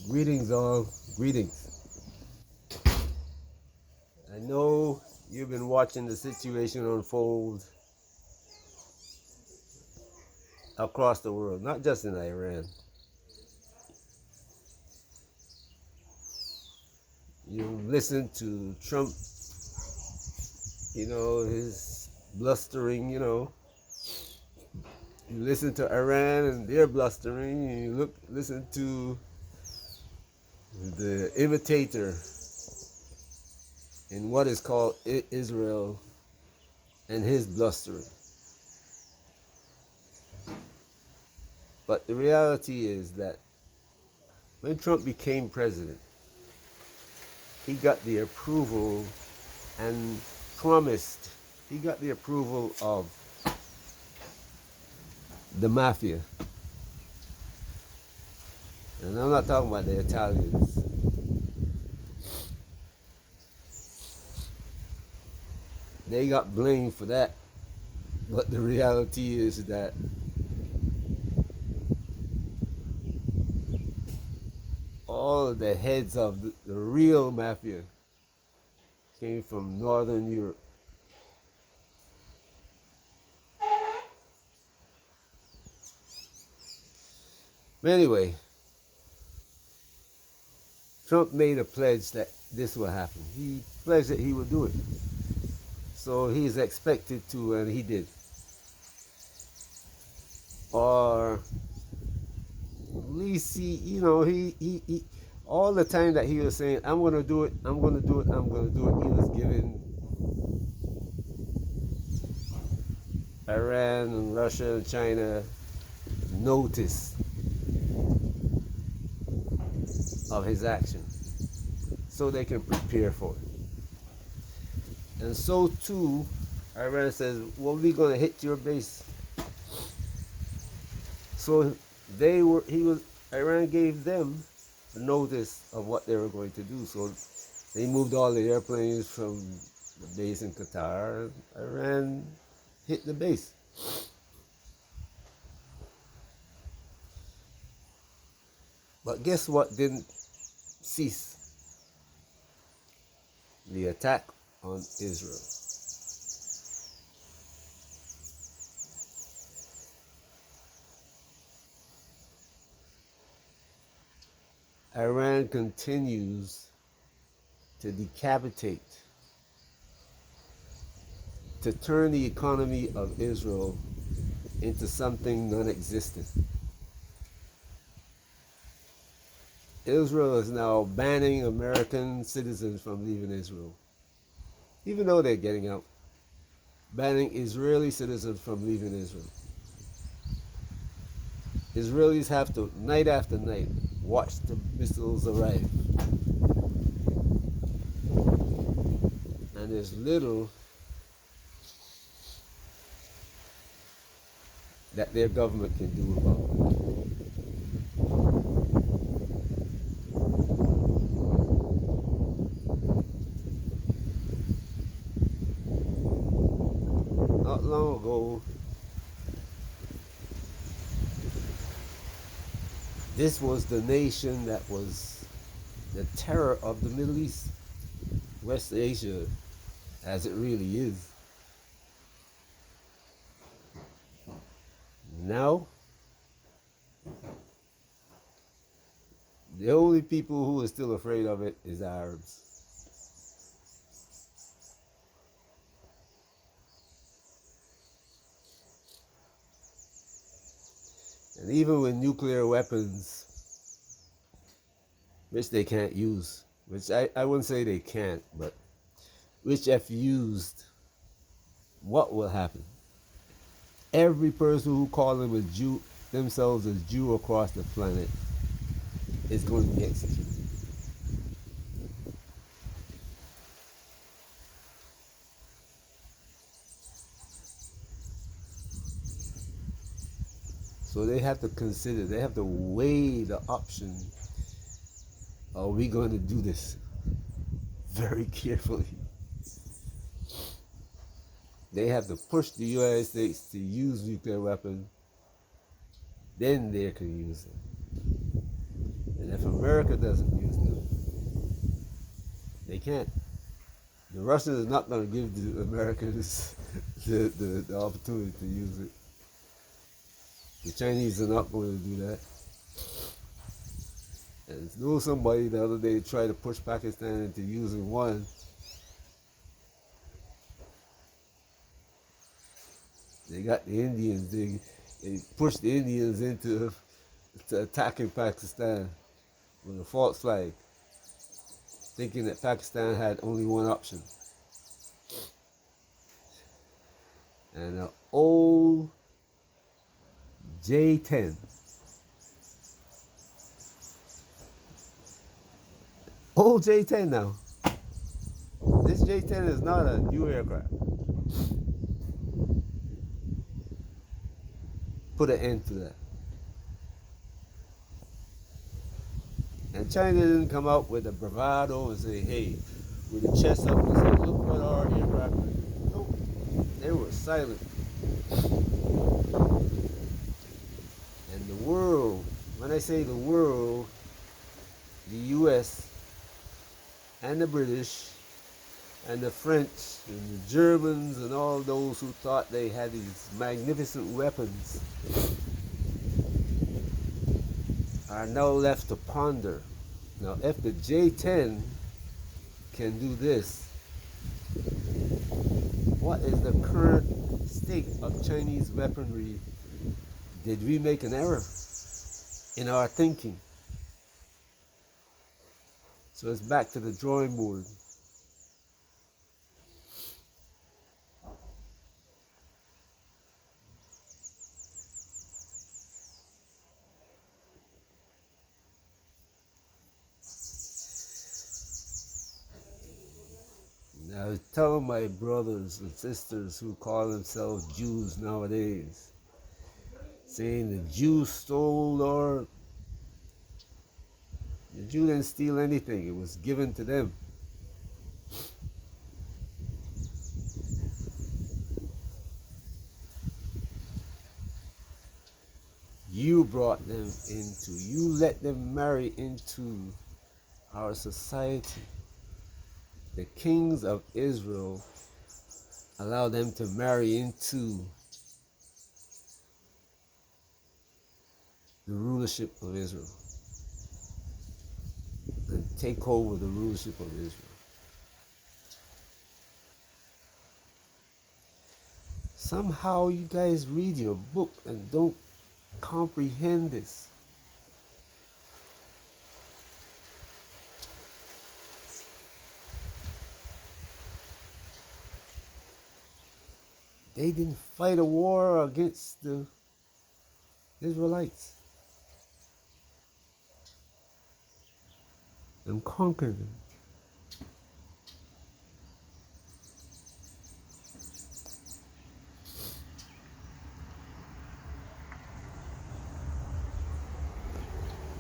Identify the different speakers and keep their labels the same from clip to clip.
Speaker 1: Greetings, all. Greetings. I know you've been watching the situation unfold across the world, not just in Iran. You listen to Trump, his blustering, You listen to Iran and they're blustering. And you listen to the imitator in what is called Israel and his blustering. But the reality is that when Trump became president, he got the approval and promised, he got the approval of the mafia. And I'm not talking about the Italians. They got blamed for that. But the reality is that all of the heads of the real mafia came from Northern Europe. But anyway, Trump made a pledge that this will happen. He pledged that he would do it. So he's expected to, and he did. Or at least he all the time that he was saying, I'm gonna do it, I'm gonna do it, I'm gonna do it, he was giving Iran and Russia and China notice of his action so they can prepare for it. And so too, Iran says, well, we're gonna hit your base. So Iran gave them a notice of what they were going to do. So they moved all the airplanes from the base in Qatar. Iran hit the base. But guess what didn't cease? The attack on Israel. Iran continues to decapitate, to turn the economy of Israel into something non-existent. Israel is now banning American citizens from leaving Israel, even though they're getting out. Banning Israeli citizens from leaving Israel. Israelis have to, night after night, watch the missiles arrive. And there's little that their government can do about it. Not long ago, this was the nation that was the terror of the Middle East, West Asia, as it really is. Now, the only people who are still afraid of it is Arabs. And even with nuclear weapons, which they can't use, which I wouldn't say they can't, but which if used, what will happen? Every person who calls themselves a Jew across the planet is going to be executed. So they have to consider, they have to weigh the option. Are we going to do this very carefully? They have to push the United States to use nuclear weapons, then they can use them. And if America America doesn't use them. They can't. The Russians are not going to give the Americans the opportunity to use it. The Chinese are not going to do that. And I know somebody the other day tried to push Pakistan into using one. They got the Indians. They pushed the Indians into attacking Pakistan with a false flag, thinking that Pakistan had only one option. And an old J-10. Old J-10 now. This J-10 is not a new aircraft. Put an end to that. And China didn't come out with a bravado and say, hey, with the chest up and say, look what our aircraft did. No, they were silent. And the world, when I say the world, the US and the British and the French and the Germans and all those who thought they had these magnificent weapons are now left to ponder. Now, if the J-10 can do this, what is the current state of Chinese weaponry? Did we make an error in our thinking? So it's back to the drawing board. I was telling my brothers and sisters who call themselves Jews nowadays, saying the Jews stole our... The Jew didn't steal anything. It was given to them. You brought them into, you let them marry into our society. The kings of Israel allow them to marry into the rulership of Israel and take over the rulership of Israel. Somehow you guys read your book and don't comprehend this. They didn't fight a war against the Israelites and conquer them.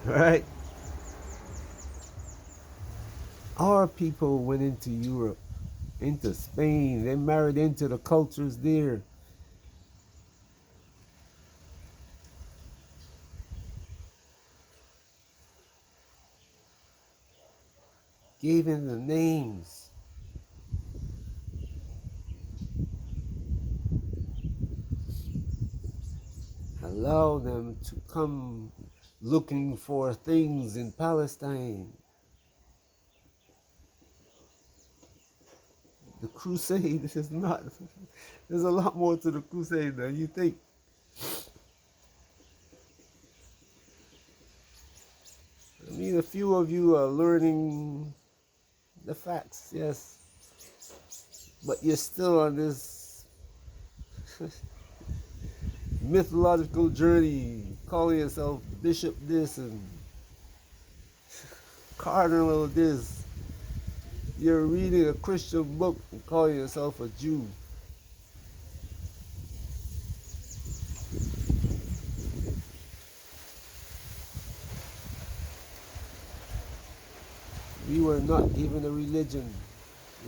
Speaker 1: Right? Our people went into Europe, into Spain. They married into the cultures there. Gave them the names. Allow them to come looking for things in Palestine. The crusade is not, there's a lot more to the crusade than you think. I mean, a few of you are learning the facts, yes, but you're still on this mythological journey, calling yourself Bishop this and Cardinal this. You're reading a Christian book and calling yourself a Jew. We were not given a religion.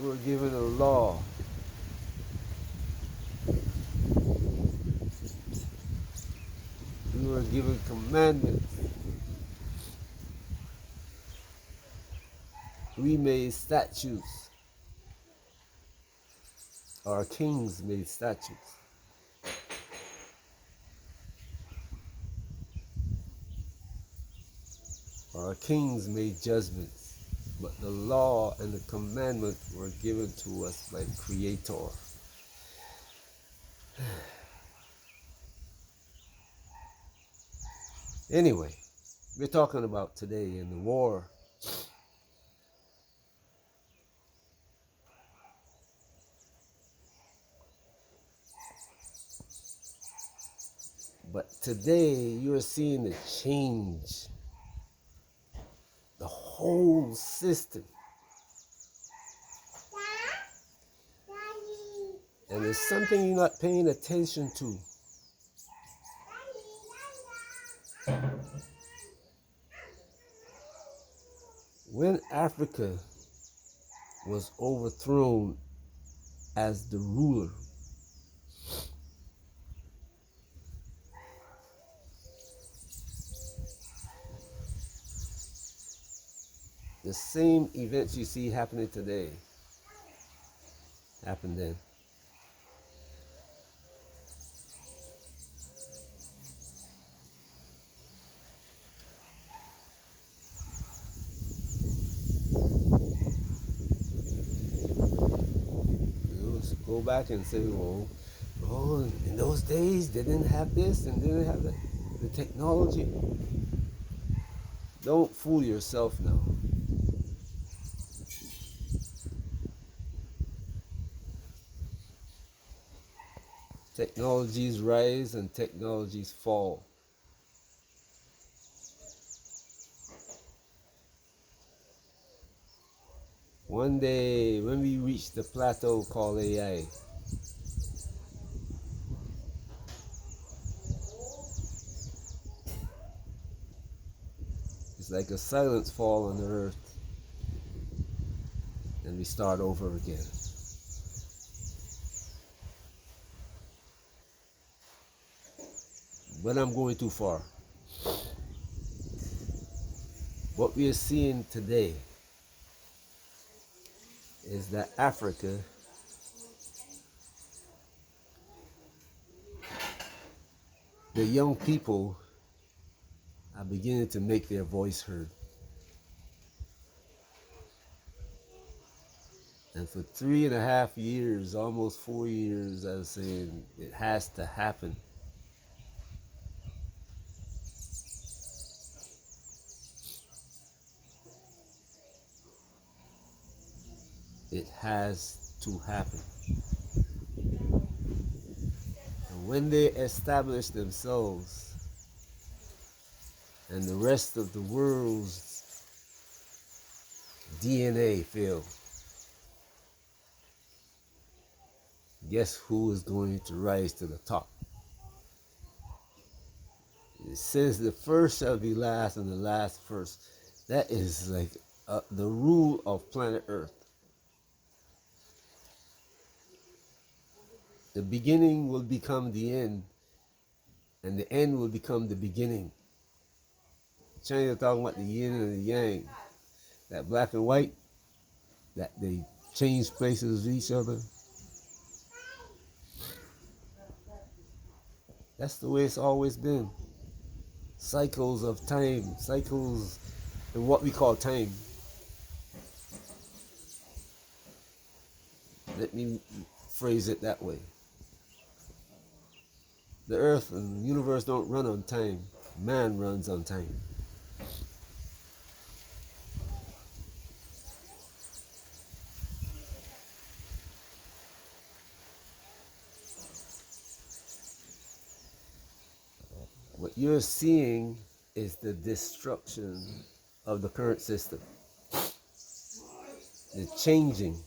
Speaker 1: We were given a law. We were given commandments. We made statues. Our kings made statues. Our kings made judgments. But the law and the commandment were given to us by the Creator. Anyway, we're talking about today in the war. But today you're seeing the change, the whole system. And there's something you're not paying attention to. When Africa was overthrown as the ruler, the same events you see happening today happened then. Go back and say, well, oh, in those days they didn't have this and didn't have that. The technology. Don't fool yourself now. Technologies rise and technologies fall. One day, when we reach the plateau called AI, it's like a silence fall on the earth, and we start over again. But I'm going too far. What we are seeing today is that Africa the young people are beginning to make their voice heard. And for 3.5 years, almost 4 years, I was saying it has to happen. It has to happen. And when they establish themselves and the rest of the world's DNA fail, guess who is going to rise to the top? It says the first shall be last and the last first. That is like the rule of planet Earth. The beginning will become the end, and the end will become the beginning. China talking about the yin and the yang, that black and white, that they change places with each other. That's the way it's always been. Cycles of time, cycles in what we call time. Let me phrase it that way. The earth and the universe don't run on time. Man runs on time. What you're seeing is the destruction of the current system. The changing.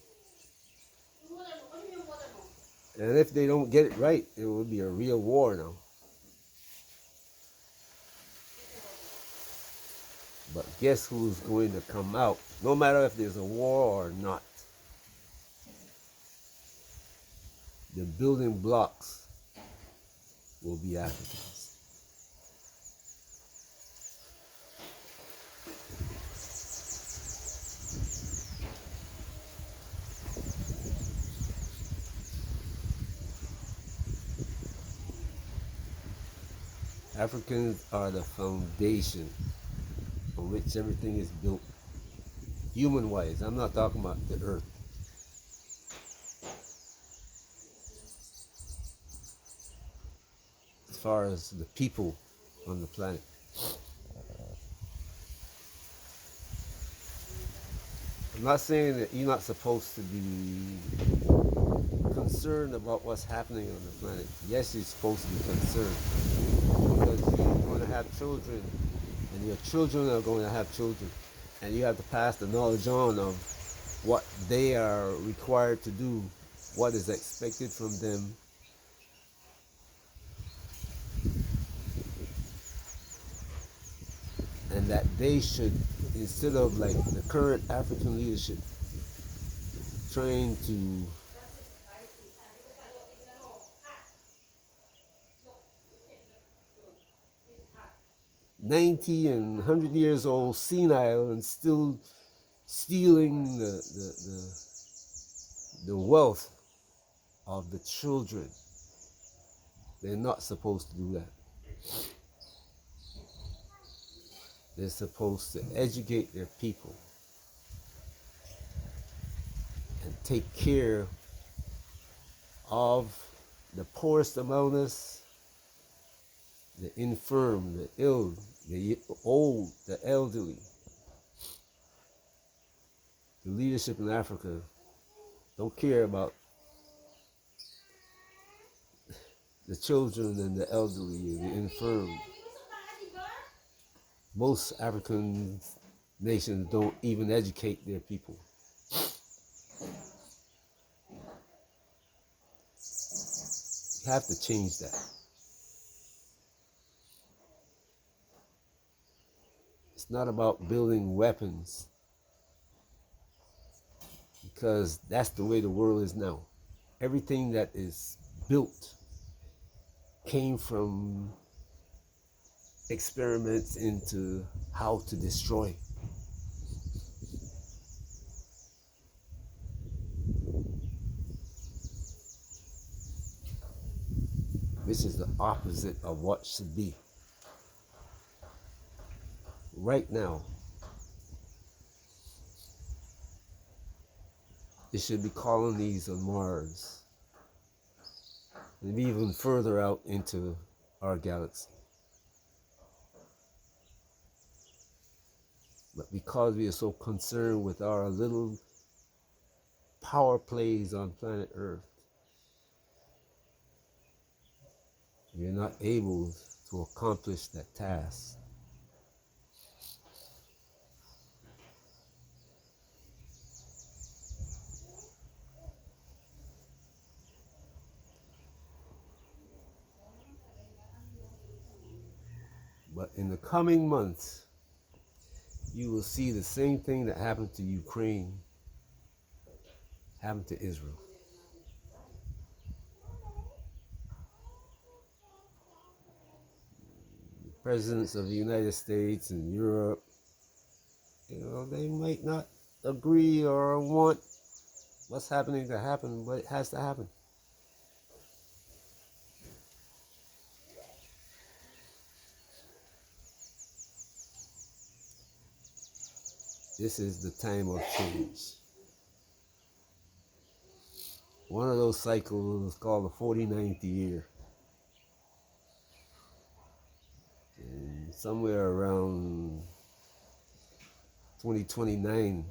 Speaker 1: And if they don't get it right, it will be a real war now. But guess who's going to come out? No matter if there's a war or not. The building blocks will be Africans. Africans are the foundation on which everything is built, human-wise. I'm not talking about the earth. As far as the people on the planet. I'm not saying that you're not supposed to be concerned about what's happening on the planet. Yes, you're supposed to be concerned because you're going to have children, and your children are going to have children, and you have to pass the knowledge on of what they are required to do, what is expected from them. And that they should, instead of like the current African leadership trying to '90 and 100 years old, senile, and still stealing the wealth of the children. They're not supposed to do that. They're supposed to educate their people and take care of the poorest among us, the infirm, the ill, the old, the elderly. The leadership in Africa don't care about the children and the elderly and the infirm. Most African nations don't even educate their people. You have to change that. It's not about building weapons, because that's the way the world is now. Everything that is built came from experiments into how to destroy. Which is the opposite of what should be. Right now, there should be colonies on Mars, and even further out into our galaxy. But because we are so concerned with our little power plays on planet Earth, we are not able to accomplish that task. But in the coming months, you will see the same thing that happened to Ukraine happen to Israel. The presidents of the United States and Europe, they might not agree or want what's happening to happen, but it has to happen. This is the time of change. One of those cycles is called the 49th year. And somewhere around 2029,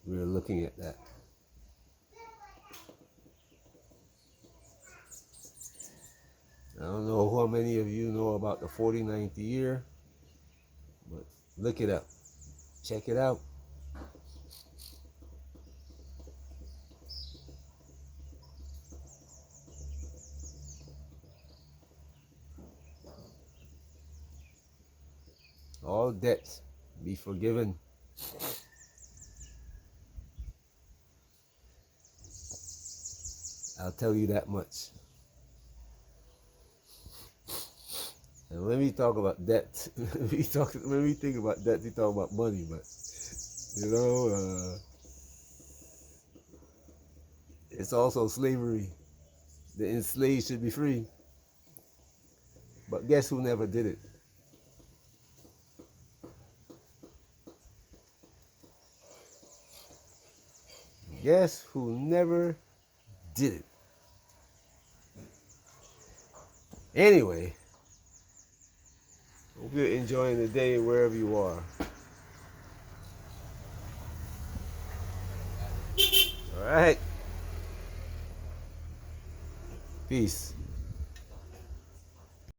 Speaker 1: we're looking at that. I don't know how many of you know about the 49th year, but look it up. Check it out. All debts be forgiven. I'll tell you that much. And when we talk about debt, when we think about debt, we talk about money, but it's also slavery. the enslaved should be free. But guess who never did it? Guess who never did it? Anyway, hope you're enjoying the day wherever you are. All right. Peace.